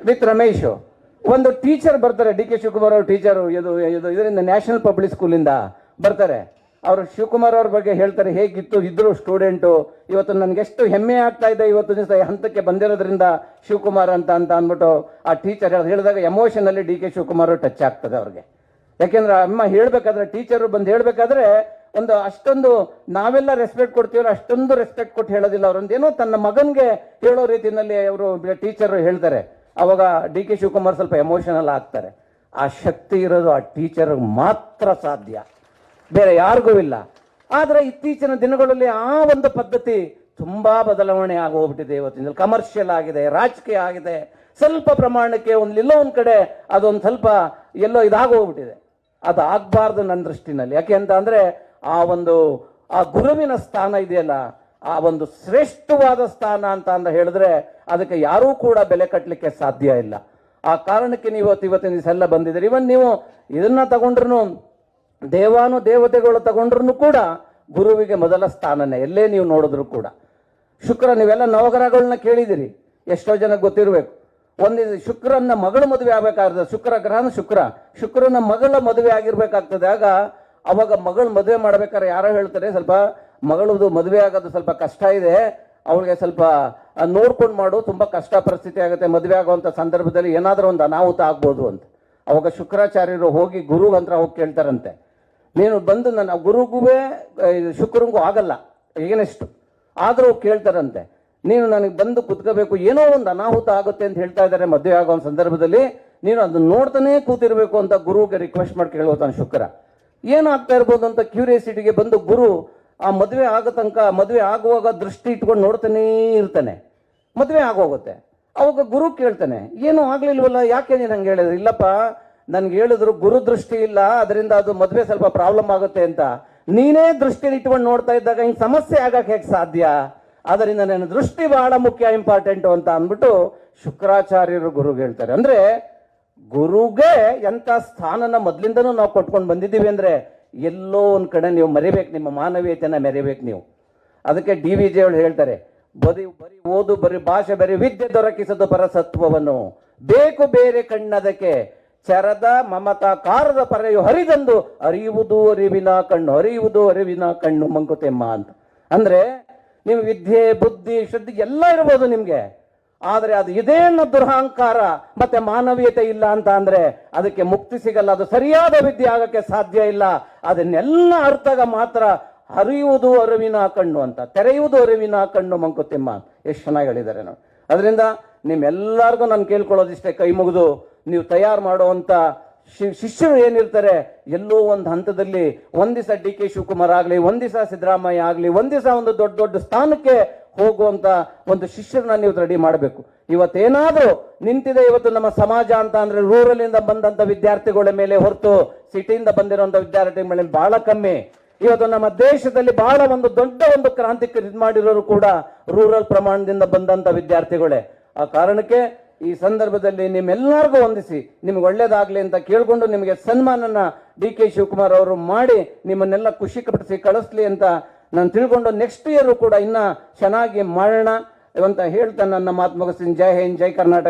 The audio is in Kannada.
ವಿತ್ ರಮೇಶ್ ಒಂದು ಟೀಚರ್ ಬರ್ತಾರೆ, ಡಿ ಕೆ ಶಿವಕುಮಾರ್ ಅವರು ಟೀಚರು, ಇದರಿಂದ ನ್ಯಾಷನಲ್ ಪಬ್ಲಿಕ್ ಸ್ಕೂಲಿಂದ ಬರ್ತಾರೆ. ಅವರು ಶಿವಕುಮಾರ್ ಅವ್ರ ಬಗ್ಗೆ ಹೇಳ್ತಾರೆ, ಹೇಗಿತ್ತು ಇದ್ರು ಸ್ಟೂಡೆಂಟು, ಇವತ್ತು ನನಗೆ ಎಷ್ಟು ಹೆಮ್ಮೆ ಆಗ್ತಾ ಇದೆ ಇವತ್ತು ದಿವಸ ಹಂತಕ್ಕೆ ಬಂದಿರೋದ್ರಿಂದ ಶಿವಕುಮಾರ್ ಅಂತ ಅಂದ್ಬಿಟ್ಟು ಆ ಟೀಚರ್ ಹೇಳಿದಾಗ ಎಮೋಷನಲ್ಲಿ ಡಿ ಕೆ ಶಿವಕುಮಾರ್ ಟಚ್ ಆಗ್ತದೆ ಅವ್ರಿಗೆ. ಯಾಕೆಂದ್ರೆ ಅಮ್ಮ ಹೇಳ್ಬೇಕಾದ್ರೆ, ಟೀಚರು ಬಂದು ಹೇಳ್ಬೇಕಾದ್ರೆ ಒಂದು ಅಷ್ಟೊಂದು ನಾವೆಲ್ಲ ರೆಸ್ಪೆಕ್ಟ್ ಕೊಡ್ತೀವಲ್ಲ ಅಷ್ಟೊಂದು ರೆಸ್ಪೆಕ್ಟ್ ಕೊಟ್ಟು ಹೇಳೋದಿಲ್ಲ. ಅವರೊಂದು ಏನೋ ತನ್ನ ಮಗನಿಗೆ ಹೇಳೋ ರೀತಿಯಲ್ಲಿ ಅವರು ಟೀಚರು ಹೇಳ್ತಾರೆ. ಅವಾಗ ಡಿ ಕೆ ಶಿವಕುಮಾರ್ ಸ್ವಲ್ಪ ಎಮೋಷನಲ್ ಆಗ್ತಾರೆ. ಆ ಶಕ್ತಿ ಇರೋದು ಆ ಟೀಚರ್ ಮಾತ್ರ ಸಾಧ್ಯ, ಬೇರೆ ಯಾರಿಗೂ ಇಲ್ಲ. ಆದರೆ ಇತ್ತೀಚಿನ ದಿನಗಳಲ್ಲಿ ಆ ಒಂದು ಪದ್ಧತಿ ತುಂಬಾ ಬದಲಾವಣೆ ಆಗೋಗ್ಬಿಟ್ಟಿದೆ. ಇವತ್ತಿನ ಕಮರ್ಷಿಯಲ್ ಆಗಿದೆ, ರಾಜಕೀಯ ಆಗಿದೆ, ಸ್ವಲ್ಪ ಪ್ರಮಾಣಕ್ಕೆ ಎಲ್ಲೋ ಒಂದು ಕಡೆ ಅದೊಂದು ಸ್ವಲ್ಪ ಎಲ್ಲೋ ಇದಾಗೋಗ್ಬಿಟ್ಟಿದೆ. ಅದು ಆಗಬಾರ್ದು ನನ್ನ ದೃಷ್ಟಿನಲ್ಲಿ. ಯಾಕೆ ಅಂತ ಅಂದರೆ ಆ ಗುರುವಿನ ಸ್ಥಾನ ಇದೆಯಲ್ಲ, ಆ ಒಂದು ಶ್ರೇಷ್ಠವಾದ ಸ್ಥಾನ ಅಂತ ಹೇಳಿದ್ರೆ ಅದಕ್ಕೆ ಯಾರೂ ಕೂಡ ಬೆಲೆ ಕಟ್ಟಲಿಕ್ಕೆ ಸಾಧ್ಯ ಇಲ್ಲ. ಆ ಕಾರಣಕ್ಕೆ ನೀವು ಇವತ್ತಿನ ದಿವಸ ಎಲ್ಲ ಬಂದಿದ್ದೀರಿ. ಇವನ್ ನೀವು ಇದನ್ನ ತಗೊಂಡ್ರು, ದೇವತೆಗಳು ತಗೊಂಡ್ರು ಕೂಡ ಗುರುವಿಗೆ ಮೊದಲ ಸ್ಥಾನನೇ, ಎಲ್ಲೇ ನೀವು ನೋಡಿದ್ರು ಕೂಡ. ಶುಕ್ರ, ನೀವೆಲ್ಲ ನವಗ್ರಹಗಳನ್ನ ಕೇಳಿದಿರಿ, ಎಷ್ಟೋ ಜನಕ್ಕೆ ಗೊತ್ತಿರಬೇಕು. ಶುಕ್ರನ ಮಗಳ ಮದುವೆ ಆಗ್ಬೇಕಾಗ್ತದೆ, ಶುಕ್ರ ಗ್ರಹನ ಶುಕ್ರನ ಮಗಳ ಮದುವೆ ಆಗಿರ್ಬೇಕಾಗ್ತದೆ. ಅವಾಗ ಮಗಳು ಮದುವೆ ಮಾಡ್ಬೇಕಾದ್ರೆ ಯಾರೋ ಹೇಳ್ತಾರೆ, ಸ್ವಲ್ಪ ಮಗಳದು ಮದುವೆ ಆಗೋದು ಸ್ವಲ್ಪ ಕಷ್ಟ ಇದೆ, ಅವಳಿಗೆ ಸ್ವಲ್ಪ ನೋಡ್ಕೊಂಡು ಮಾಡು, ತುಂಬ ಕಷ್ಟ ಪರಿಸ್ಥಿತಿ ಆಗುತ್ತೆ, ಮದುವೆ ಆಗುವಂಥ ಸಂದರ್ಭದಲ್ಲಿ ಏನಾದರೂ ಒಂದು ಅನಾಹುತ ಆಗ್ಬೋದು ಅಂತ. ಅವಾಗ ಶುಕ್ರಾಚಾರ್ಯರು ಹೋಗಿ ಗುರುಗಂತ್ರ ಹೋಗಿ ಕೇಳ್ತಾರಂತೆ, ನೀನು ಬಂದು ನನ್ನ ಗುರುಗೂ ಶುಕ್ರಂಗೂ ಆಗಲ್ಲ ಈಗನೆಷ್ಟು ಆದರೂ ಕೇಳ್ತಾರಂತೆ, ನೀನು ನನಗೆ ಬಂದು ಕುತ್ಕೋಬೇಕು, ಏನೋ ಒಂದು ಅನಾಹುತ ಆಗುತ್ತೆ ಅಂತ ಹೇಳ್ತಾ ಇದ್ದಾರೆ ಮದುವೆ ಆಗೋ ಸಂದರ್ಭದಲ್ಲಿ, ನೀನು ಅದನ್ನ ನೋಡ್ತಾನೆ ಕೂತಿರ್ಬೇಕು ಅಂತ ಗುರುಗೆ ರಿಕ್ವೆಸ್ಟ್ ಮಾಡಿ ಕೇಳ್ಬೋತಾನೆ ಶುಕ್ರ. ಏನಾಗ್ತಾ ಇರ್ಬೋದು ಅಂತ ಕ್ಯೂರಿಯಾಸಿಟಿಗೆ ಬಂದು ಗುರು ಆ ಮದುವೆ ಆಗೋ ತನಕ, ಮದುವೆ ಆಗುವಾಗ ದೃಷ್ಟಿ ಇಟ್ಕೊಂಡು ನೋಡ್ತಾನೇ ಇರ್ತಾನೆ. ಮದುವೆ ಆಗೋಗುತ್ತೆ. ಅವಾಗ ಗುರು ಕೇಳ್ತಾನೆ, ಏನೂ ಆಗ್ಲಿಲ್ವಲ್ಲ, ಯಾಕೆ ನೀನು ಹಂಗೆ ಹೇಳಿದ್ರು? ಇಲ್ಲಪ್ಪ, ನನ್ಗೆ ಹೇಳಿದ್ರು ಗುರು ದೃಷ್ಟಿ ಇಲ್ಲ, ಅದರಿಂದ ಅದು ಮದುವೆ ಸ್ವಲ್ಪ ಪ್ರಾಬ್ಲಮ್ ಆಗುತ್ತೆ ಅಂತ. ನೀನೇ ದೃಷ್ಟಿ ಇಟ್ಕೊಂಡು ನೋಡ್ತಾ ಇದ್ದಾಗ ಹಿಂಗೆ ಸಮಸ್ಯೆ ಆಗಕ್ಕೆ ಹೇಗೆ ಸಾಧ್ಯ? ಅದರಿಂದ ನನ್ನ ದೃಷ್ಟಿ ಬಹಳ ಮುಖ್ಯ, ಇಂಪಾರ್ಟೆಂಟು ಅಂತ ಅಂದ್ಬಿಟ್ಟು ಶುಕ್ರಾಚಾರ್ಯರು ಗುರುಗೆ ಹೇಳ್ತಾರೆ. ಅಂದ್ರೆ ಗುರುಗೆ ಎಂಥ ಸ್ಥಾನನ ಮೊದಲಿಂದನೂ ನಾವು ಕೊಟ್ಕೊಂಡು ಬಂದಿದ್ದೀವಿ ಅಂದ್ರೆ ಎಲ್ಲೋ ಒಂದು ಕಡೆ ನೀವು ಮರಿಬೇಕು, ನಿಮ್ಮ ಮಾನವೀಯತೆನ ಮೆರಿಬೇಕು ನೀವು. ಅದಕ್ಕೆ ಡಿ ವಿ ಜಿ ಅವರು ಹೇಳ್ತಾರೆ, ಬರೀ ಓದು, ಬರೀ ಭಾಷೆ, ಬರೀ ವಿದ್ಯೆ ದೊರಕಿಸದು ಪರಸತ್ವವನ್ನು, ಬೇಕು ಬೇರೆ ಕಣ್ಣದಕ್ಕೆ ಚರದ ಮಮತಾ ಕಾರದ ಪರೆಯು ಹರಿದಂದು ಅರಿಯುವುದು ಅರಿವಿನ ಕಣ್ಣು ಮಂಕುತೆಮ್ಮ ಅಂತ. ಅಂದ್ರೆ ನೀವು ವಿದ್ಯೆ, ಬುದ್ಧಿ, ಶ್ರದ್ಧೆ ಎಲ್ಲ ಇರ್ಬೋದು ನಿಮ್ಗೆ, ಆದರೆ ಅದು ಇದೇ ಅನ್ನೋ ದುರಹಂಕಾರ ಮತ್ತೆ ಮಾನವೀಯತೆ ಇಲ್ಲ ಅಂತ ಅಂದ್ರೆ ಅದಕ್ಕೆ ಮುಕ್ತಿ ಸಿಗಲ್ಲ. ಅದು ಸರಿಯಾದ ವಿದ್ಯೆ ಆಗಕ್ಕೆ ಸಾಧ್ಯ ಇಲ್ಲ. ಅದನ್ನೆಲ್ಲ ಅರ್ಥಗ ಮಾತ್ರ ಹರಿಯುವುದು ಅರಿವಿನ ಕಣ್ಣು ಅಂತ, ತೆರೆಯುವುದು ಅರಿವಿನ ಕಣ್ಣು ಮಂಕುತಿಮ್ಮ. ಎಷ್ಟು ಚೆನ್ನಾಗಿ ಹೇಳಿದ್ದಾರೆ ನಾವು. ಅದರಿಂದ ನಿಮ್ಮೆಲ್ಲರಿಗೂ ನಾನು ಕೇಳ್ಕೊಳ್ಳೋದಿಷ್ಟೇ, ಕೈ ಮುಗಿದು ನೀವು ತಯಾರು ಮಾಡುವಂತ ಶಿಷ್ಯರು ಏನಿರ್ತಾರೆ, ಎಲ್ಲೋ ಒಂದು ಹಂತದಲ್ಲಿ ಒಂದ್ ದಿವಸ ಡಿ ಕೆ ಶಿವಕುಮಾರ್ ಆಗ್ಲಿ, ಒಂದ್ ದಿವಸ ಸಿದ್ದರಾಮಯ್ಯ ಆಗ್ಲಿ, ಒಂದ್ ದಿವಸ ಒಂದು ದೊಡ್ಡ ದೊಡ್ಡ ಸ್ಥಾನಕ್ಕೆ ಹೋಗುವಂತ ಒಂದು ಶಿಷ್ಯರನ್ನ ನೀವು ರೆಡಿ ಮಾಡಬೇಕು. ಇವತ್ತೇನಾದ್ರೂ ನಿಂತಿದೆ ಇವತ್ತು ನಮ್ಮ ಸಮಾಜ ಅಂತ ಅಂದ್ರೆ ರೂರಲ್ ಇಂದ ಬಂದಂತ ವಿದ್ಯಾರ್ಥಿಗಳ ಮೇಲೆ ಹೊರತು ಸಿಟಿಯಿಂದ ಬಂದಿರುವಂತ ವಿದ್ಯಾರ್ಥಿಗಳ ಮೇಲೆ ಬಹಳ ಕಮ್ಮಿ. ಇವತ್ತು ನಮ್ಮ ದೇಶದಲ್ಲಿ ಬಹಳ ಒಂದು ದೊಡ್ಡ ಒಂದು ಕ್ರಾಂತಿಗೆ ಇದು ಮಾಡಿರೋರು ಕೂಡ ರೂರಲ್ ಪ್ರಮಾಣದಿಂದ ಬಂದಂತ ವಿದ್ಯಾರ್ಥಿಗಳೇ. ಆ ಕಾರಣಕ್ಕೆ ಈ ಸಂದರ್ಭದಲ್ಲಿ ನಿಮ್ಮೆಲ್ಲರಿಗೂ ವಂದಿಸಿ ನಿಮ್ಗೆ ಒಳ್ಳೇದಾಗ್ಲಿ ಅಂತ ಕೇಳ್ಕೊಂಡು ನಿಮಗೆ ಸನ್ಮಾನನ ಡಿ ಕೆ ಶಿವಕುಮಾರ್ ಅವರು ಮಾಡಿ ನಿಮ್ಮನ್ನೆಲ್ಲ ಖುಷಿ ಪಡಿಸಿ ಕಳಿಸ್ಲಿ ಅಂತ ನಾನು ತಿಳ್ಕೊಂಡು ನೆಕ್ಸ್ಟ್ ಇಯರ್ ಕೂಡ ಇನ್ನ ಚೆನ್ನಾಗಿ ಮಾಡೋಣ ಅಂತ ಹೇಳ್ತಾ ನನ್ನ ಮಾತು ಮುಗಿಸ್ತೀನಿ. ಜೈ ಹಿಂದ್, ಜೈ ಕರ್ನಾಟಕ.